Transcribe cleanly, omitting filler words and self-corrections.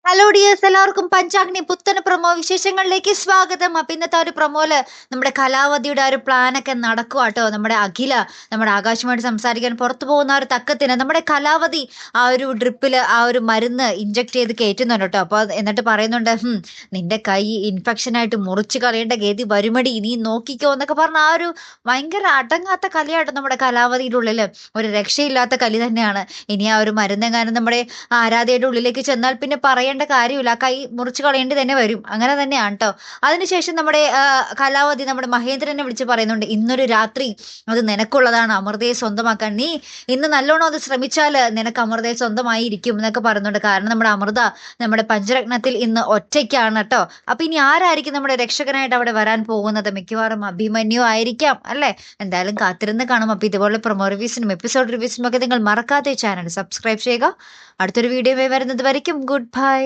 Hello dears, എല്ലാവർക്കും പഞ്ചാഗ്നി പുത്തൻ promo വിശേഷങ്ങളിലേക്ക് സ്വാഗതം. അപ്പൊ ഇന്നത്തെ ഒരു പ്രൊമോയില് നമ്മുടെ കലാവതിയുടെ ആ ഒരു പ്ലാനൊക്കെ നടക്കുക കേട്ടോ. നമ്മുടെ അഖില നമ്മുടെ ആകാശമായിട്ട് സംസാരിക്കാൻ പുറത്തു പോകുന്ന ആ ഒരു തക്കത്തിന് നമ്മുടെ കലാവതി ആ ഒരു ഡ്രിപ്പില് ആ ഒരു മരുന്ന് ഇഞ്ചക്ട് ചെയ്ത് കയറ്റുന്നുണ്ട് കേട്ടോ. അപ്പൊ എന്നിട്ട് പറയുന്നുണ്ട്, നിന്റെ കൈ ഇൻഫെക്ഷൻ ആയിട്ട് മുറിച്ച് കളയേണ്ട ഗതി വരുമടി, നീ നോക്കിക്കോ എന്നൊക്കെ പറഞ്ഞ ആ ഒരു ഭയങ്കര അടങ്ങാത്ത കലിയാട്ടോ നമ്മുടെ കലാവതിയുടെ ഉള്ളില്. ഒരു രക്ഷയില്ലാത്ത കലി തന്നെയാണ്. ഇനി ആ ഒരു മരുന്നെങ്ങാനും നമ്മുടെ ആരാധയുടെ ഉള്ളിലേക്ക് ചെന്നാൽ പിന്നെ പറയേണ്ട കാര്യമില്ല. ആ കൈ മുറിച്ച് കളയേണ്ടി തന്നെ വരും. അങ്ങനെ തന്നെയാണ് ട്ടോ. അതിനുശേഷം നമ്മുടെ കലാവതി നമ്മുടെ മഹേന്ദ്രനെ വിളിച്ച് പറയുന്നുണ്ട്, ഇന്നൊരു രാത്രി അത് നിനക്കുള്ളതാണ്, അമൃതയെ സ്വന്തമാക്കാൻ. നീ ഇന്ന് നല്ലോണം അത് ശ്രമിച്ചാൽ നിനക്ക് അമൃതയെ സ്വന്തമായിരിക്കും എന്നൊക്കെ പറയുന്നുണ്ട്. കാരണം നമ്മുടെ അമൃത നമ്മുടെ പഞ്ചരത്നത്തിൽ ഇന്ന് ഒറ്റയ്ക്കാണ് ട്ടോ. അപ്പൊ ഇനി ആരായിരിക്കും നമ്മുടെ രക്ഷകനായിട്ട് അവിടെ വരാൻ പോകുന്നത്? മിക്കവാറും അഭിമന്യു ആയിരിക്കാം അല്ലെ? എന്തായാലും കാത്തിരുന്ന് കാണും. അപ്പൊ ഇതുപോലെ പ്രൊമോ റിവ്യൂസിനും എപ്പിസോഡ് റിവ്യൂസിനും ഒക്കെ നിങ്ങൾ മറക്കാതെ ചാനൽ സബ്സ്ക്രൈബ് ചെയ്യുക. അടുത്തൊരു വീഡിയോ വരുന്നത് വരയ്ക്കും ഗുഡ് ബൈ.